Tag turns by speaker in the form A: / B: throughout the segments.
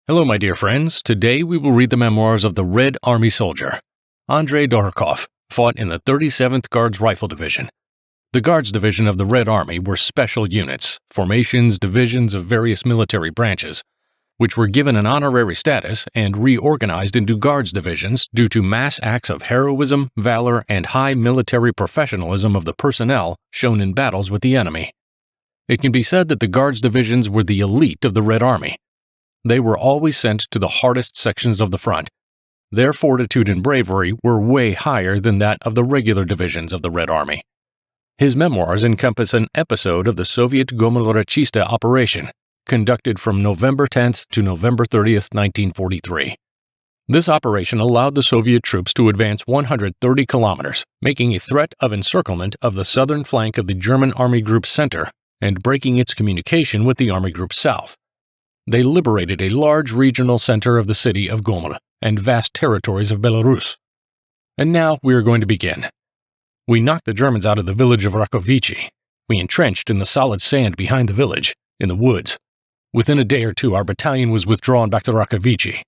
A: Hello, my dear friends. Today we will read the memoirs of the Red Army soldier. Andrei Dorokhof fought in the 37th Guards Rifle Division. The Guards Division of the Red Army were special units, formations, divisions of various military branches, which were given an honorary status and reorganized into Guards Divisions due to mass acts of heroism, valor, and high military professionalism of the personnel shown in battles with the enemy. It can be said that the Guards Divisions were the elite of the Red Army. They were always sent to the hardest sections of the front. Their fortitude and bravery were way higher than that of the regular divisions of the Red Army. His memoirs encompass an episode of the Soviet Gomel-Rechista operation, conducted from November 10th to November 30th, 1943. This operation allowed the Soviet troops to advance 130 kilometers, making a threat of encirclement of the southern flank of the German Army Group Center and breaking its communication with the Army Group South. They liberated a large regional center of the city of Gomel and vast territories of Belarus. And now we are going to begin. We knocked the Germans out of the village of Ravkovich. We entrenched in the solid sand behind the village, in the woods. Within a day or two, our battalion was withdrawn back to Ravkovich.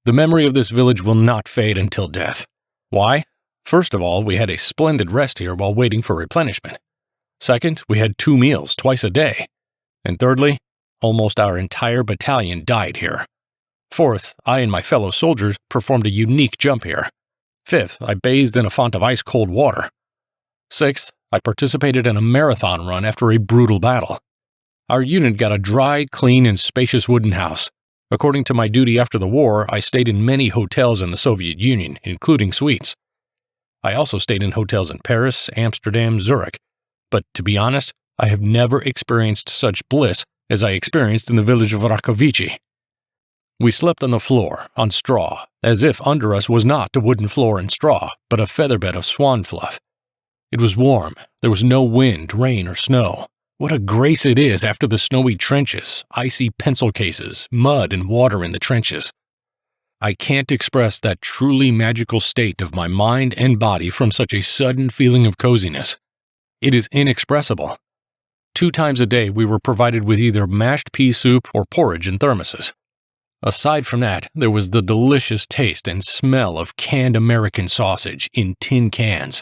A: The memory of this village will not fade until death. Why? First of all, we had a splendid rest here while waiting for replenishment. Second, we had 2 meals twice a day. And thirdly, almost our entire battalion died here. Fourth, I and my fellow soldiers performed a unique jump here. Fifth, I bathed in a font of ice-cold water. Sixth, I participated in a marathon run after a brutal battle. Our unit got a dry, clean, and spacious wooden house. According to my duty after the war, I stayed in many hotels in the Soviet Union, including suites. I also stayed in hotels in Paris, Amsterdam, Zurich. But to be honest, I have never experienced such bliss as I experienced in the village of Ravkovich. We slept on the floor, on straw, as if under us was not a wooden floor and straw, but a featherbed of swan fluff. It was warm. There was no wind, rain, or snow. What a grace it is after the snowy trenches, icy pencil cases, mud and water in the trenches. I can't express that truly magical state of my mind and body from such a sudden feeling of coziness. It is inexpressible. 2 times a day we were provided with either mashed pea soup or porridge in thermoses. Aside from that, there was the delicious taste and smell of canned American sausage in tin cans,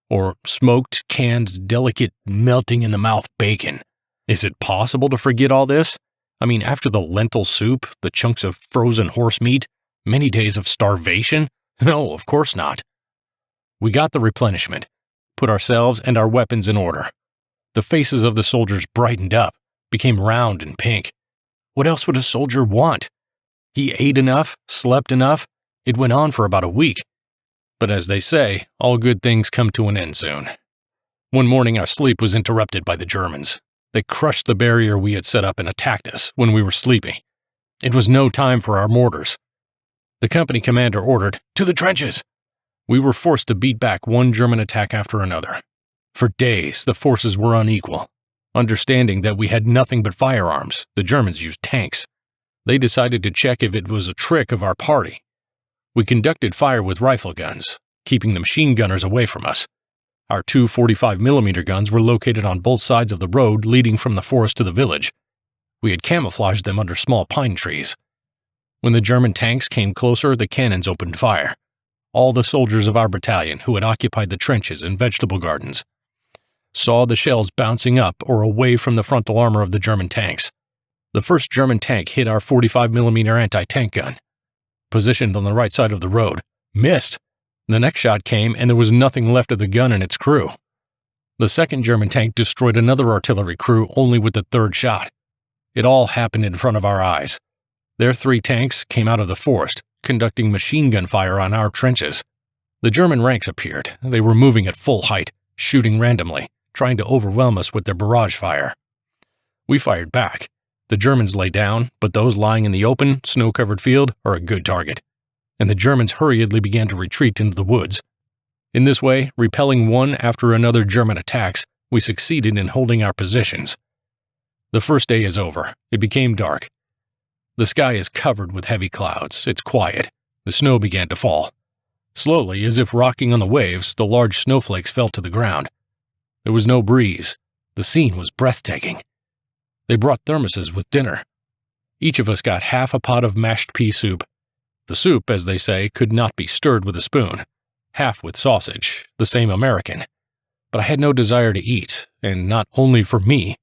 A: or smoked, canned, delicate, melting-in-the-mouth bacon. Is it possible to forget all this? I mean, after the lentil soup, the chunks of frozen horse meat, many days of starvation? No, of course not. We got the replenishment, put ourselves and our weapons in order. The faces of the soldiers brightened up, became round and pink. What else would a soldier want? He ate enough, slept enough. It went on for about a week. But as they say, all good things come to an end soon. One morning our sleep was interrupted by the Germans. They crushed the barrier we had set up and attacked us when we were sleeping. It was no time for our mortars. The company commander ordered, "To the trenches!" We were forced to beat back one German attack after another. For days, the forces were unequal. Understanding that we had nothing but firearms, the Germans used tanks. They decided to check if it was a trick of our party. We conducted fire with rifle guns, keeping the machine gunners away from us. Our 2 45mm guns were located on both sides of the road leading from the forest to the village. We had camouflaged them under small pine trees. When the German tanks came closer, the cannons opened fire. All the soldiers of our battalion who had occupied the trenches and vegetable gardens saw the shells bouncing up or away from the frontal armor of the German tanks. The first German tank hit our 45mm anti-tank gun, positioned on the right side of the road. Missed! The next shot came and there was nothing left of the gun and its crew. The second German tank destroyed another artillery crew only with the third shot. It all happened in front of our eyes. Their 3 tanks came out of the forest, conducting machine gun fire on our trenches. The German ranks appeared. They were moving at full height, shooting randomly, trying to overwhelm us with their barrage fire. We fired back. The Germans lay down, but those lying in the open, snow-covered field are a good target, and the Germans hurriedly began to retreat into the woods. In this way, repelling one after another German attacks, we succeeded in holding our positions. The first day is over. It became dark. The sky is covered with heavy clouds. It's quiet. The snow began to fall. Slowly, as if rocking on the waves, the large snowflakes fell to the ground. There was no breeze. The scene was breathtaking. They brought thermoses with dinner. Each of us got half a pot of mashed pea soup. The soup, as they say, could not be stirred with a spoon. Half with sausage, the same American. But I had no desire to eat, and not only for me.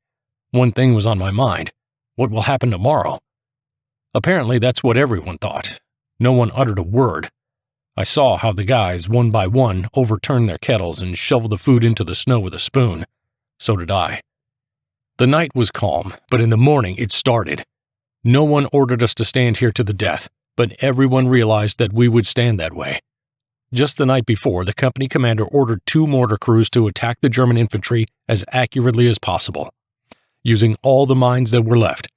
A: One thing was on my mind. What will happen tomorrow? Apparently that's what everyone thought. No one uttered a word. I saw how the guys, one by one, overturned their kettles and shoveled the food into the snow with a spoon. So did I. The night was calm, but in the morning it started. No one ordered us to stand here to the death, but everyone realized that we would stand that way. Just the night before, the company commander ordered 2 mortar crews to attack the German infantry as accurately as possible, using all the mines that were left.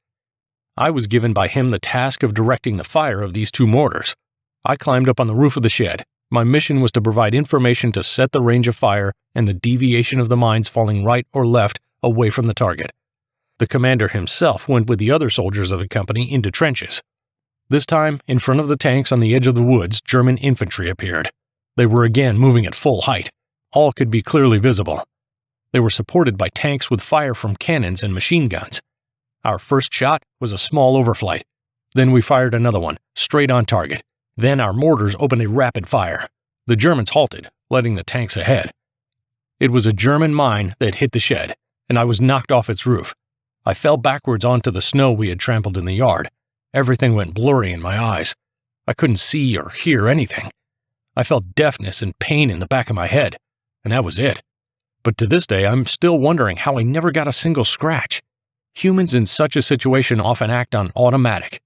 A: I was given by him the task of directing the fire of these 2 mortars. I climbed up on the roof of the shed. My mission was to provide information to set the range of fire and the deviation of the mines falling right or left away from the target. The commander himself went with the other soldiers of the company into trenches. This time, in front of the tanks on the edge of the woods, German infantry appeared. They were again moving at full height. All could be clearly visible. They were supported by tanks with fire from cannons and machine guns. Our first shot was a small overflight. Then we fired another one, straight on target. Then our mortars opened a rapid fire. The Germans halted, letting the tanks ahead. It was a German mine that hit the shed, and I was knocked off its roof. I fell backwards onto the snow we had trampled in the yard. Everything went blurry in my eyes. I couldn't see or hear anything. I felt deafness and pain in the back of my head, and that was it. But to this day, I'm still wondering how I never got a single scratch. Humans in such a situation often act on automatic.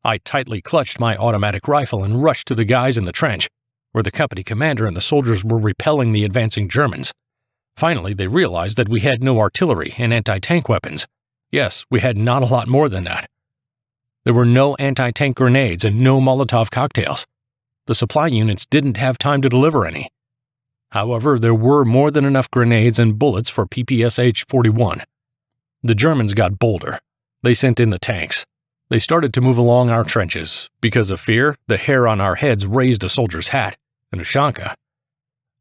A: I tightly clutched my automatic rifle and rushed to the guys in the trench, where the company commander and the soldiers were repelling the advancing Germans. Finally, they realized that we had no artillery and anti-tank weapons. Yes, we had not a lot more than that. There were no anti-tank grenades and no Molotov cocktails. The supply units didn't have time to deliver any. However, there were more than enough grenades and bullets for PPSH-41. The Germans got bolder. They sent in the tanks. They started to move along our trenches. Because of fear, the hair on our heads raised a soldier's hat, an ushanka.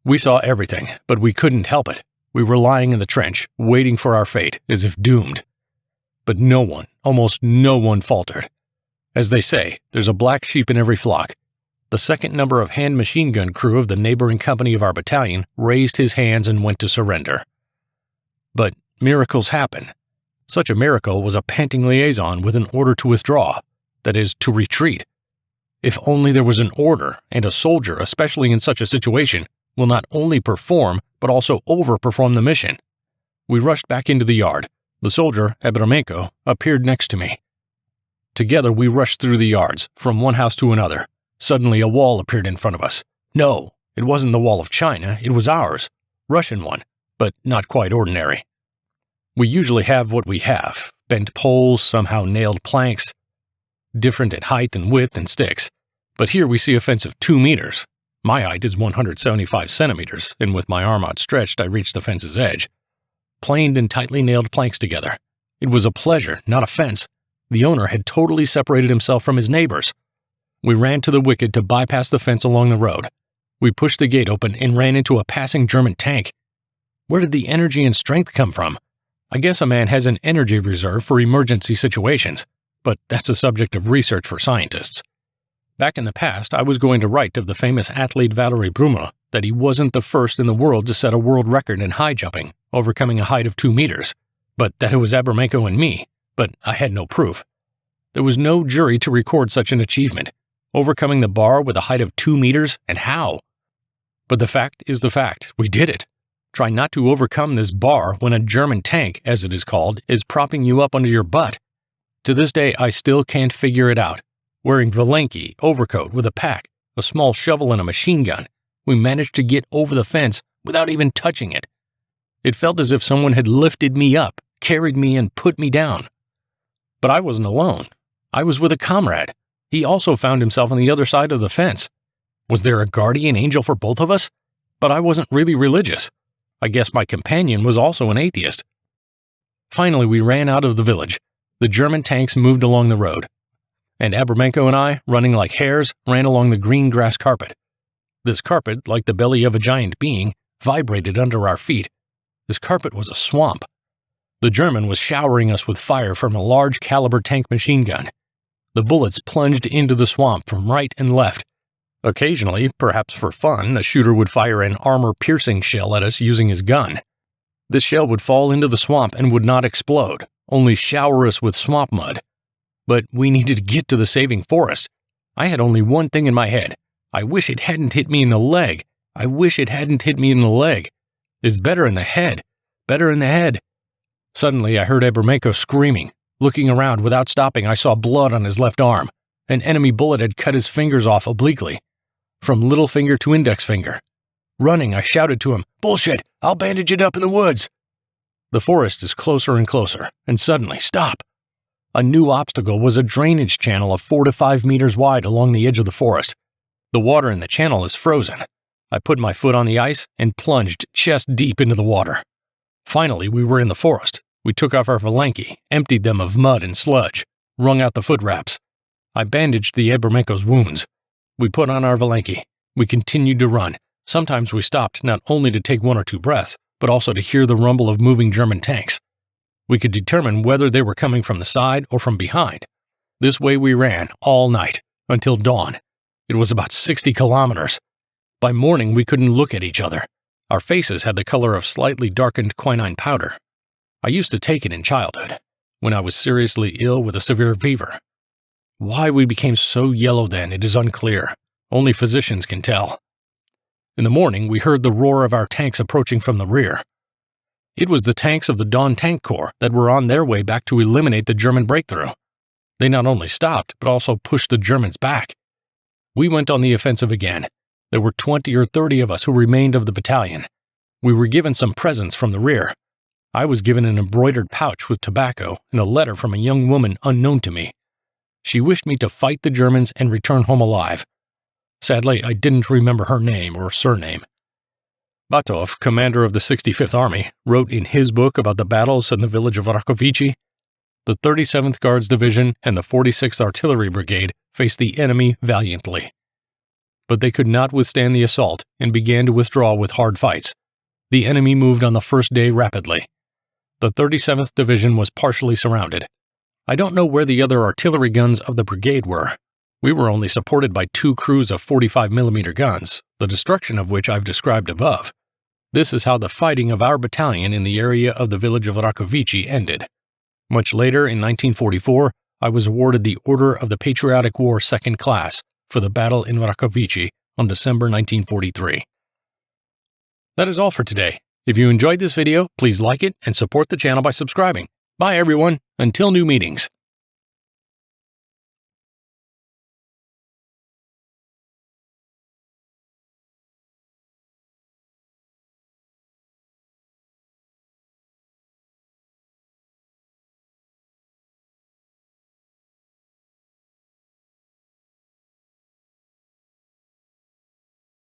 A: We saw everything, but we couldn't help it. We were lying in the trench, waiting for our fate, as if doomed. But no one, almost no one faltered. As they say, there's a black sheep in every flock. The second number of hand machine gun crew of the neighboring company of our battalion raised his hands and went to surrender. But miracles happen. Such a miracle was a panting liaison with an order to withdraw, that is, to retreat. If only there was an order, and a soldier, especially in such a situation, will not only perform, but also overperform the mission. We rushed back into the yard. The soldier, Abramenko, appeared next to me. Together we rushed through the yards, from one house to another. Suddenly a wall appeared in front of us. No, it wasn't the wall of China, it was ours. Russian one, but not quite ordinary. We usually have what we have, bent poles, somehow nailed planks, different in height and width and sticks. But here we see a fence of 2 meters. My height is 175 centimeters, and with my arm outstretched I reached the fence's edge. Planed and tightly nailed planks together. It was a pleasure, not a fence. The owner had totally separated himself from his neighbors. We ran to the wicket to bypass the fence along the road. We pushed the gate open and ran into a passing German tank. Where did the energy and strength come from? I guess a man has an energy reserve for emergency situations, but that's a subject of research for scientists. Back in the past, I was going to write of the famous athlete Valery Brumel that he wasn't the first in the world to set a world record in high jumping, overcoming a height of 2 meters, but that it was Abramenko and me, but I had no proof. There was no jury to record such an achievement, overcoming the bar with a height of 2 meters, and how? But the fact is the fact, we did it. Try not to overcome this bar when a German tank, as it is called, is propping you up under your butt. To this day, I still can't figure it out. Wearing Valenki, overcoat with a pack, a small shovel and a machine gun, we managed to get over the fence without even touching it. It felt as if someone had lifted me up, carried me, and put me down. But I wasn't alone. I was with a comrade. He also found himself on the other side of the fence. Was there a guardian angel for both of us? But I wasn't really religious. I guess my companion was also an atheist. Finally, we ran out of the village. The German tanks moved along the road, and Abramenko and I, running like hares, ran along the green grass carpet. This carpet, like the belly of a giant being, vibrated under our feet. This carpet was a swamp. The German was showering us with fire from a large caliber tank machine gun. The bullets plunged into the swamp from right and left. Occasionally, perhaps for fun, the shooter would fire an armor-piercing shell at us using his gun. This shell would fall into the swamp and would not explode, only shower us with swamp mud. But we needed to get to the saving forest. I had only one thing in my head. I wish it hadn't hit me in the leg. I wish it hadn't hit me in the leg. It's better in the head. Better in the head. Suddenly, I heard Ebermenko screaming. Looking around without stopping, I saw blood on his left arm. An enemy bullet had cut his fingers off obliquely, from little finger to index finger. Running, I shouted to him, "Bullshit! I'll bandage it up in the woods!" The forest is closer and closer, and suddenly, stop! A new obstacle was a drainage channel of 4 to 5 meters wide along the edge of the forest. The water in the channel is frozen. I put my foot on the ice and plunged chest deep into the water. Finally, we were in the forest. We took off our valanki, emptied them of mud and sludge, wrung out the foot wraps. I bandaged the Ebermenko's wounds. We put on our valanki. We continued to run. Sometimes we stopped not only to take 1 or 2 breaths, but also to hear the rumble of moving German tanks. We could determine whether they were coming from the side or from behind. This way we ran all night, until dawn. It was about 60 kilometers. By morning, we couldn't look at each other. Our faces had the color of slightly darkened quinine powder. I used to take it in childhood, when I was seriously ill with a severe fever. Why we became so yellow then, it is unclear. Only physicians can tell. In the morning, we heard the roar of our tanks approaching from the rear. It was the tanks of the Don Tank Corps that were on their way back to eliminate the German breakthrough. They not only stopped, but also pushed the Germans back. We went on the offensive again. There were 20 or 30 of us who remained of the battalion. We were given some presents from the rear. I was given an embroidered pouch with tobacco and a letter from a young woman unknown to me. She wished me to fight the Germans and return home alive. Sadly, I didn't remember her name or surname. Battle.The, commander of the 65th Army, wrote in his book about the battles in the village of Ravkovich, the 37th Guards Division and the 46th Artillery Brigade faced the enemy valiantly. But they could not withstand the assault and began to withdraw with hard fights. The enemy moved on the first day rapidly. The 37th Division was partially surrounded. I don't know where the other artillery guns of the brigade were. We were only supported by 2 crews of 45mm guns, the destruction of which I've described above. This is how the fighting of our battalion in the area of the village of Ravkovich ended. Much later, in 1944, I was awarded the Order of the Patriotic War 2nd Class for the battle in Ravkovich on December 1943. That is all for today. If you enjoyed this video, please like it and support the channel by subscribing. Bye everyone, until new meetings.